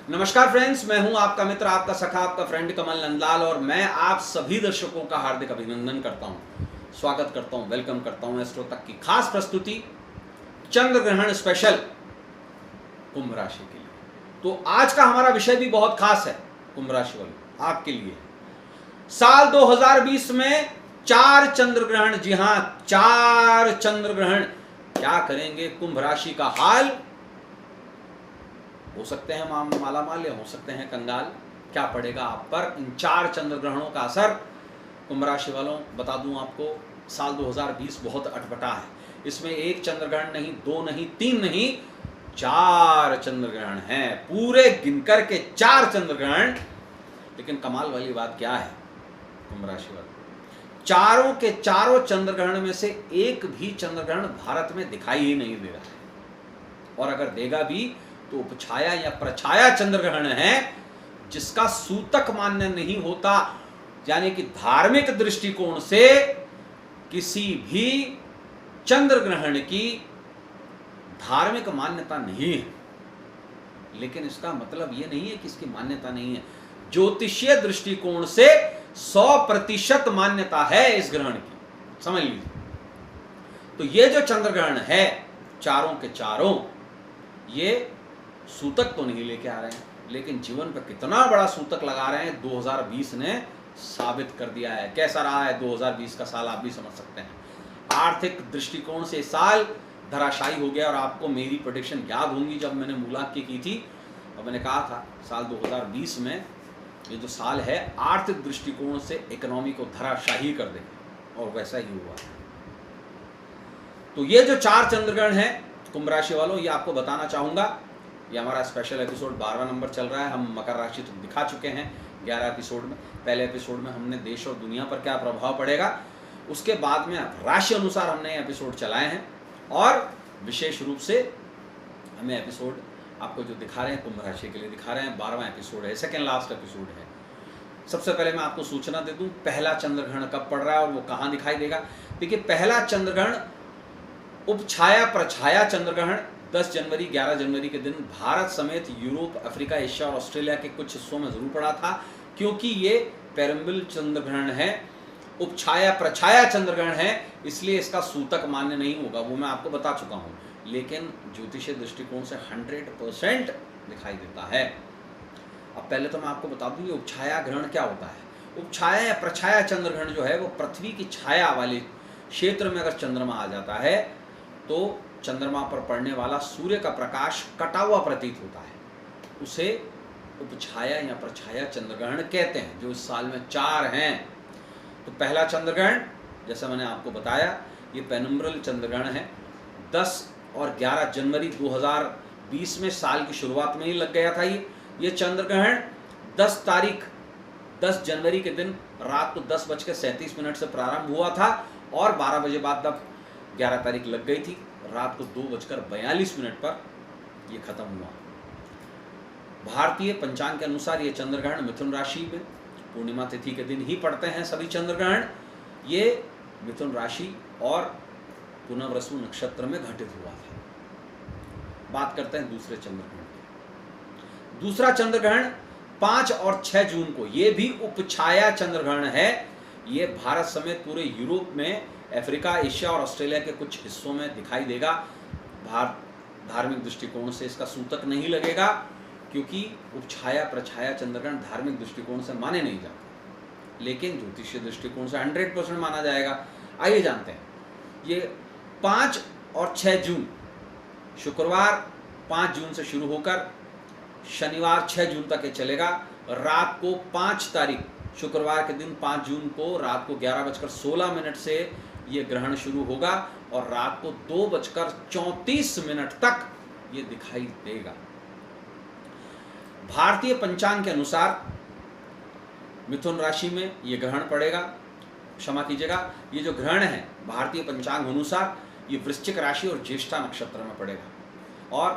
नमस्कार फ्रेंड्स, मैं हूं आपका मित्र, आपका सखा, आपका फ्रेंड कमल नंदलाल और मैं आप सभी दर्शकों का हार्दिक अभिनंदन करता हूं, स्वागत करता हूं, वेलकम करता हूं एस्ट्रो तक की खास प्रस्तुति चंद्र ग्रहण स्पेशल कुंभ राशि के लिए। तो आज का हमारा विषय भी बहुत खास है कुंभ राशि वालों, आपके लिए। साल 2020 में 4 चंद्र ग्रहण, जी हां 4 चंद्र ग्रहण क्या करेंगे कुंभ राशि का हाल। हो सकते हैं माला माल या हो सकते हैं कंगाल। क्या पड़ेगा आप पर इन 4 चंद्र ग्रहणों का असर कुंभ राशि वालों। बता दूं आपको, साल 2020 बहुत अटपटा है। इसमें 1 चंद्र ग्रहण नहीं, 2 नहीं, 3 नहीं, 4 चंद्र ग्रहण हैं, पूरे गिनकर के 4 चंद्र ग्रहण। लेकिन कमाल वाली बात क्या है कुंभ राशि वालों, चारों के चारों चंद्र ग्रहण में से एक भी चंद्र ग्रहण भारत में दिखाई ही नहीं दे रहा है। और अगर देगा भी तो उपछाया या प्रछाया चंद्र ग्रहण है, जिसका सूतक मान्य नहीं होता, यानी कि धार्मिक दृष्टिकोण से किसी भी चंद्र ग्रहण की धार्मिक मान्यता नहीं है। लेकिन इसका मतलब यह नहीं है कि इसकी मान्यता नहीं है, ज्योतिषीय दृष्टिकोण से 100% मान्यता है इस ग्रहण की, समझ लीजिए। तो ये जो चंद्र ग्रहण है चारों के चारों, ये सूतक तो नहीं लेके आ रहे हैं, लेकिन जीवन पर कितना बड़ा सूतक लगा रहे हैं 2020 ने साबित कर दिया है। कैसा रहा है 2020 का साल, आप भी समझ सकते हैं। आर्थिक दृष्टिकोण से साल धराशायी हो गया। और आपको मेरी प्रेडिक्शन याद होंगी, जब मैंने मूलांक की थी और मैंने कहा था साल 2020 में ये जो साल है आर्थिक दृष्टिकोण से इकोनॉमी को धराशायी कर देगा, और वैसा ही हुआ। तो ये जो 4 चंद्रग्रहण है कुंभ राशि वालों, ये आपको बताना चाहूंगा। ये हमारा स्पेशल एपिसोड 12वां नंबर चल रहा है। हम मकर राशि तो दिखा चुके हैं 11 एपिसोड में। पहले एपिसोड में हमने देश और दुनिया पर क्या प्रभाव पड़ेगा, उसके बाद में राशि अनुसार हमने एपिसोड चलाए हैं। और विशेष रूप से हमें एपिसोड आपको जो दिखा रहे हैं कुंभ राशि के लिए दिखा रहे हैं, 12वां एपिसोड है, सेकेंड लास्ट एपिसोड है। सबसे पहले मैं आपको सूचना दे दूं, पहला चंद्रग्रहण कब पड़ रहा है और वो कहाँ दिखाई देगा। देखिए, पहला चंद्रग्रहण उपछाया प्रछाया चंद्रग्रहण 10 जनवरी 11 जनवरी के दिन भारत समेत यूरोप, अफ्रीका, एशिया और ऑस्ट्रेलिया के कुछ हिस्सों में जरूर पड़ा था, क्योंकि ये पेरम्बिल चंद्रग्रहण है, उपछाया प्रछाया चंद्रग्रहण है, इसलिए इसका सूतक मान्य नहीं होगा, वो मैं आपको बता चुका हूँ। लेकिन ज्योतिषीय दृष्टिकोण से 100% दिखाई देता है। अब पहले तो मैं आपको बता दूं ये उपछाया ग्रहण क्या होता है। उपछाया या प्रछाया चंद्रग्रहण जो है वो पृथ्वी की छाया वाले क्षेत्र में अगर चंद्रमा आ जाता है तो चंद्रमा पर पड़ने वाला सूर्य का प्रकाश कटा हुआ प्रतीत होता है, उसे उपछाया या प्रछाया चंद्रग्रहण कहते हैं, जो इस साल में 4 हैं। तो पहला चंद्रग्रहण जैसा मैंने आपको बताया, ये पेनुम्ब्रल चंद्रग्रहण है। 10 और 11 जनवरी 2020 में साल की शुरुआत में ही लग गया था। ये चंद्रग्रहण 10 जनवरी के दिन रात को 10:37 से प्रारंभ हुआ था और 12 बजे बाद तब 11 तारीख लग गई थी, रात को 2:42 पर यह खत्म हुआ। भारतीय पंचांग के अनुसार ये चंद्रग्रहण मिथुन राशि में पूर्णिमा तिथि के दिन ही पड़ते हैं सभी चंद्रग्रहण। ये मिथुन राशि और पुनर्वसु नक्षत्र में घटित हुआ था। बात करते हैं दूसरे चंद्रग्रहण की। दूसरा चंद्रग्रहण 5 और 6 जून को, ये भी उपछाया चंद्रग्रहण है। ये भारत समेत पूरे यूरोप में, अफ्रीका, एशिया और ऑस्ट्रेलिया के कुछ हिस्सों में दिखाई देगा। धार्मिक दृष्टिकोण से इसका सूतक नहीं लगेगा, क्योंकि उपछाया प्रछाया चंद्रग्रहण धार्मिक दृष्टिकोण से माने नहीं जाते, लेकिन ज्योतिषीय दृष्टिकोण से 100% माना जाएगा। आइए जानते हैं। ये 5 और 6 जून, शुक्रवार 5 जून से शुरू होकर शनिवार 6 जून तक ये चलेगा। रात को 5 तारीख शुक्रवार के दिन 5 जून को रात को 11:16 से ये ग्रहण शुरू होगा और रात को 2:34 तक ये दिखाई देगा। भारतीय पंचांग के अनुसार मिथुन राशि में ये ग्रहण पड़ेगा। क्षमा कीजिएगा, ये जो ग्रहण है भारतीय पंचांग अनुसार ये वृश्चिक राशि और ज्येष्ठा नक्षत्र में पड़ेगा। और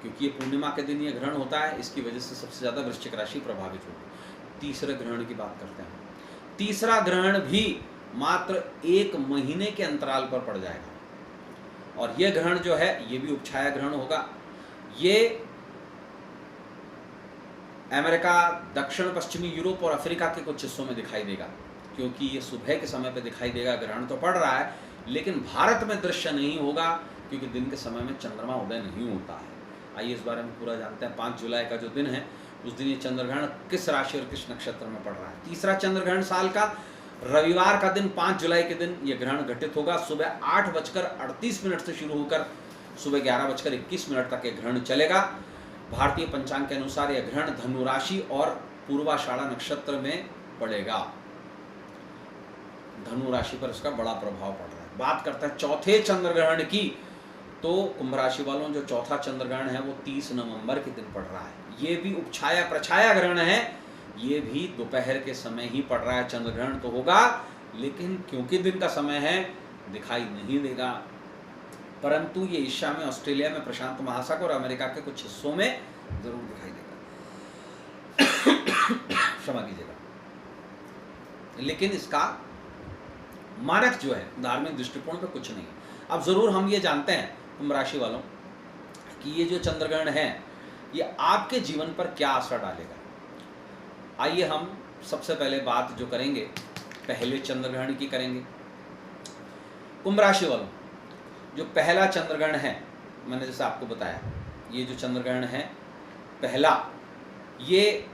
क्योंकि ये पूर्णिमा के दिन ये ग्रहण होता है, इसकी वजह से सबसे ज्यादा वृश्चिक राशि प्रभावित होगी। तीसरे ग्रहण की बात करते हैं। तीसरा ग्रहण भी मात्र 1 महीने के अंतराल पर पड़ जाएगा और यह ग्रहण जो है ये भी उपछाया ग्रहण होगा। ये अमेरिका, दक्षिण पश्चिमी यूरोप और अफ्रीका के कुछ हिस्सों में दिखाई देगा, क्योंकि ये सुबह के समय पे दिखाई देगा। ग्रहण तो पड़ रहा है लेकिन भारत में दृश्य नहीं होगा, क्योंकि दिन के समय में चंद्रमा उदय नहीं होता है। आइए इस बारे में पूरा जानते हैं। 5 जुलाई का जो दिन है उस दिन ये चंद्रग्रहण किस राशि और किस नक्षत्र में पड़ रहा है। तीसरा चंद्रग्रहण साल का, रविवार का दिन 5 जुलाई के दिन ये ग्रहण घटित होगा। सुबह 8:38 से शुरू होकर सुबह 11:21 तक ये ग्रहण चलेगा। भारतीय पंचांग के अनुसार यह ग्रहण धनु राशि और पूर्वाषाढ़ा नक्षत्र में पड़ेगा। धनु राशि पर इसका बड़ा प्रभाव पड़ रहा है। बात करते हैं चौथे चंद्रग्रहण की, तो कुंभ राशि वालों जो चौथा चंद्रग्रहण है वो 30 नवंबर के दिन पड़ रहा है। ये भी उपछाया प्रछाया ग्रहण है, ये भी दोपहर के समय ही पड़ रहा है। चंद्रग्रहण तो होगा लेकिन क्योंकि दिन का समय है दिखाई नहीं देगा, परंतु ये एशिया में, ऑस्ट्रेलिया में, प्रशांत महासागर और अमेरिका के कुछ हिस्सों में जरूर दिखाई देगा। क्षमा कीजिएगा। लेकिन इसका मानक जो है धार्मिक दृष्टिकोण पे कुछ नहीं है। अब जरूर हम ये जानते हैं कुंभ राशि वालों कि ये जो चंद्रग्रहण है ये आपके जीवन पर क्या असर डालेगा। आइए हम सबसे पहले बात जो करेंगे पहले चंद्रग्रहण की करेंगे। कुंभ राशि वालों जो पहला चंद्रग्रहण है, मैंने जैसे आपको बताया, ये जो चंद्रग्रहण है पहला, ये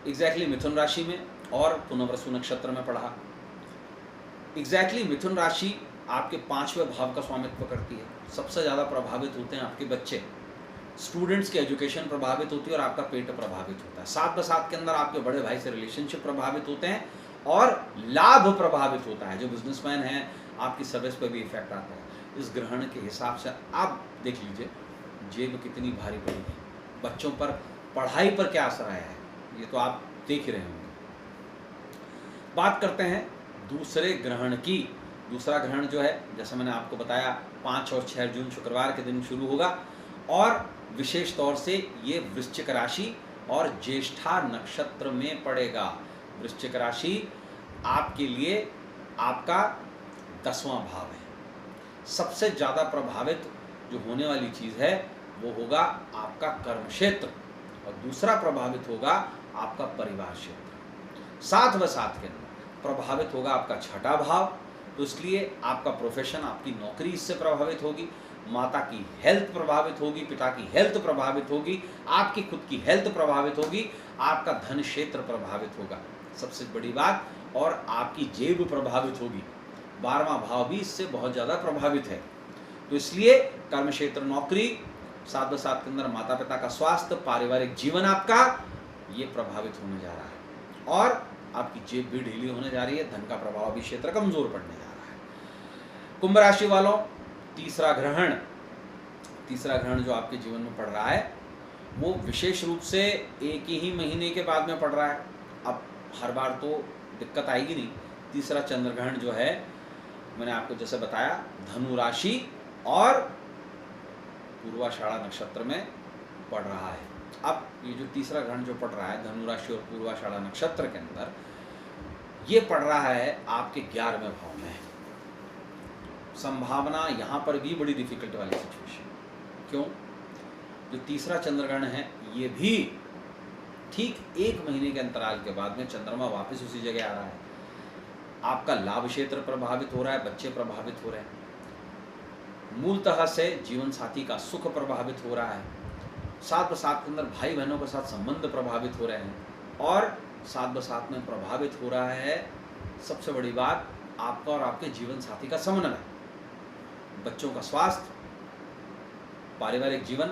एग्जैक्टली मिथुन राशि में और पुनर्वसु नक्षत्र में पड़ा। एग्जैक्टली मिथुन राशि आपके 5वें भाव का स्वामित्व करती है। सबसे ज़्यादा प्रभावित होते हैं आपके बच्चे, स्टूडेंट्स की एजुकेशन प्रभावित होती है और आपका पेट प्रभावित होता है। साथ बसात के अंदर आपके बड़े भाई से रिलेशनशिप प्रभावित होते हैं और लाभ प्रभावित होता है। जो बिजनेसमैन हैं आपकी सर्विस पर भी इफेक्ट आता है। इस ग्रहण के हिसाब से आप देख लीजिए जेब कितनी भारी पड़ी है, बच्चों पर पढ़ाई पर क्या असर आया है, ये तो आप देख ही रहे होंगे। बात करते हैं दूसरे ग्रहण की। दूसरा ग्रहण जो है जैसा मैंने आपको बताया 5 और 6 जून शुक्रवार के दिन शुरू होगा और विशेष तौर से ये वृश्चिक राशि और ज्येष्ठा नक्षत्र में पड़ेगा। वृश्चिक राशि आपके लिए आपका 10वां भाव है। सबसे ज़्यादा प्रभावित जो होने वाली चीज़ है वो होगा आपका कर्म क्षेत्र और दूसरा प्रभावित होगा आपका परिवार क्षेत्र। साथ व साथ के अंदर प्रभावित होगा आपका 6ठा भाव, तो इसलिए आपका प्रोफेशन, आपकी नौकरी इससे प्रभावित होगी। माता की हेल्थ प्रभावित होगी, पिता की हेल्थ प्रभावित होगी, आपकी खुद की हेल्थ प्रभावित होगी, आपका धन क्षेत्र प्रभावित होगा। सबसे बड़ी बात, और आपकी जेब प्रभावित होगी। 12वां भाव भी इससे बहुत ज़्यादा प्रभावित है। तो इसलिए कर्म क्षेत्र, नौकरी, साथ साथ के अंदर माता पिता का स्वास्थ्य, पारिवारिक जीवन आपका ये प्रभावित होने जा रहा है और आपकी जेब भी ढीली होने जा रही है। धन का प्रभाव भी क्षेत्र कमजोर पड़ने जा रहा है। कुंभ राशि वालों तीसरा ग्रहण जो आपके जीवन में पड़ रहा है वो विशेष रूप से एक ही महीने के बाद में पड़ रहा है। अब हर बार तो दिक्कत आएगी नहीं। तीसरा चंद्रग्रहण जो है मैंने आपको जैसे बताया धनु राशि और पूर्वाषाढ़ा नक्षत्र में पड़ रहा है। अब ये जो तीसरा ग्रहण जो पड़ रहा है धनु राशि और पूर्वाषाढ़ा नक्षत्र के अंदर, ये पड़ रहा है आपके 11वें भाव में। संभावना यहाँ पर भी बड़ी डिफिकल्ट वाली सिचुएशन। क्यों? जो तीसरा चंद्रग्रहण है ये भी ठीक 1 महीने के अंतराल के बाद में चंद्रमा वापस उसी जगह आ रहा है। आपका लाभ क्षेत्र प्रभावित हो रहा है, बच्चे प्रभावित हो रहे हैं, मूलतः से जीवन साथी का सुख प्रभावित हो रहा है, साथ बसात के अंदर भाई बहनों के साथ संबंध प्रभावित हो रहे हैं और साथ बसात में प्रभावित हो रहा है सबसे बड़ी बात आपका और आपके जीवन साथी का समन्वय, बच्चों का स्वास्थ्य, पारिवारिक जीवन,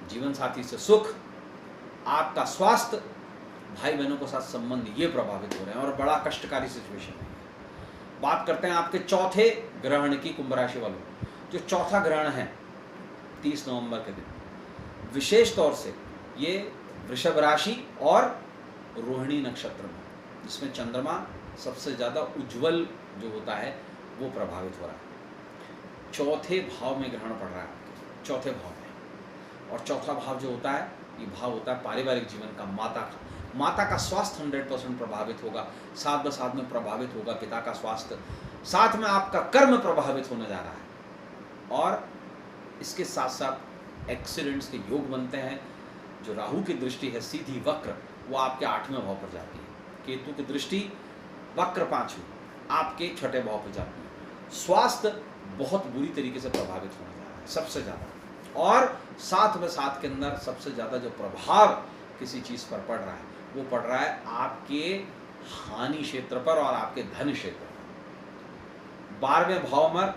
जीवन साथी से सुख, आपका स्वास्थ्य, भाई बहनों के साथ संबंध, ये प्रभावित हो रहे हैं और बड़ा कष्टकारी सिचुएशन है। बात करते हैं आपके चौथे ग्रहण की कुंभ राशि वालों। जो चौथा ग्रहण है 30 नवंबर के दिन, विशेष तौर से ये वृषभ राशि और रोहिणी नक्षत्र में, जिसमें चंद्रमा सबसे ज़्यादा उज्जवल जो होता है वो प्रभावित हो रहा है। चौथे भाव में ग्रहण पड़ रहा है, चौथे भाव में। और चौथा भाव जो होता है ये भाव होता है पारिवारिक जीवन का, माता का स्वास्थ्य 100% प्रभावित होगा, साथ बसाथ में प्रभावित होगा पिता का स्वास्थ्य, साथ में आपका कर्म प्रभावित होने जा रहा है और इसके साथ साथ एक्सीडेंट्स के योग बनते हैं। जो राहु की दृष्टि है सीधी वक्र, वो आपके 8वें भाव पर जाती है। केतु की दृष्टि वक्र 5वीं आपके छठे भाव पर जाती है। स्वास्थ्य बहुत बुरी तरीके से प्रभावित होने जा रहा है सबसे ज़्यादा, और साथ में साथ के अंदर सबसे ज़्यादा जो प्रभाव किसी चीज़ पर पड़ रहा है वो पड़ रहा है आपके हानि क्षेत्र पर और आपके धन क्षेत्र पर। 12वें भाव में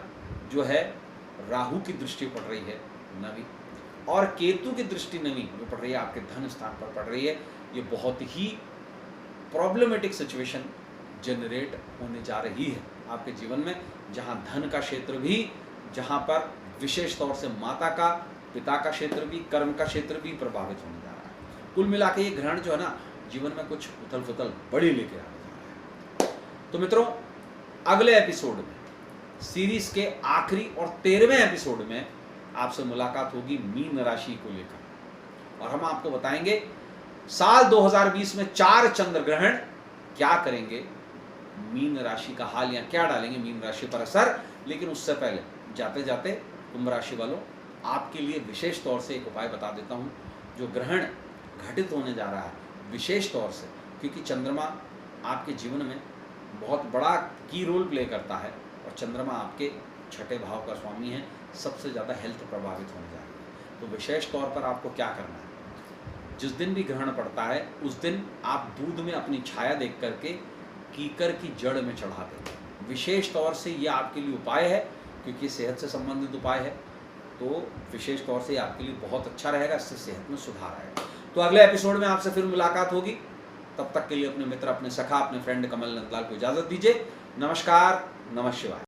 जो है राहु की दृष्टि पड़ रही है 9वीं, और केतु की दृष्टि 9वीं जो पड़ रही है आपके धन स्थान पर पड़ रही है। ये बहुत ही प्रॉब्लमेटिक सिचुएशन जनरेट होने जा रही है आपके जीवन में, जहां धन का क्षेत्र भी, जहां पर विशेष तौर से माता का, पिता का क्षेत्र भी, कर्म का क्षेत्र भी प्रभावित होने जा रहा है। कुल मिला के ये ग्रहण जो है ना, जीवन में कुछ उथल पुथल बड़ी लेके आने जा रहा है। तो मित्रों, अगले एपिसोड में, सीरीज के आखिरी और 13वें एपिसोड में आपसे मुलाकात होगी मीन राशि को लेकर, और हम आपको बताएंगे साल 2020 में 4 चंद्र ग्रहण क्या करेंगे, मीन राशि का हाल या क्या डालेंगे मीन राशि पर असर। लेकिन उससे पहले जाते जाते कुंभ राशि वालों, आपके लिए विशेष तौर से एक उपाय बता देता हूं, जो ग्रहण घटित होने जा रहा है विशेष तौर से, क्योंकि चंद्रमा आपके जीवन में बहुत बड़ा की रोल प्ले करता है, और चंद्रमा आपके छठे भाव का स्वामी है, सबसे ज़्यादा हेल्थ प्रभावित होने जा रही है। तो विशेष तौर पर आपको क्या करना है, जिस दिन भी ग्रहण पड़ता है उस दिन आप दूध में अपनी छाया देख करके कीकर की जड़ में चढ़ा दें। विशेष तौर से ये आपके लिए उपाय है, क्योंकि सेहत से संबंधित उपाय है, तो विशेष तौर से आपके लिए बहुत अच्छा रहेगा, इससे सेहत में सुधार आएगा। तो अगले एपिसोड में आपसे फिर मुलाकात होगी। तब तक के लिए अपने मित्र, अपने सखा, अपने फ्रेंड कमल नंदलाल को इजाज़त दीजिए। नमस्कार, नमः शिवाय।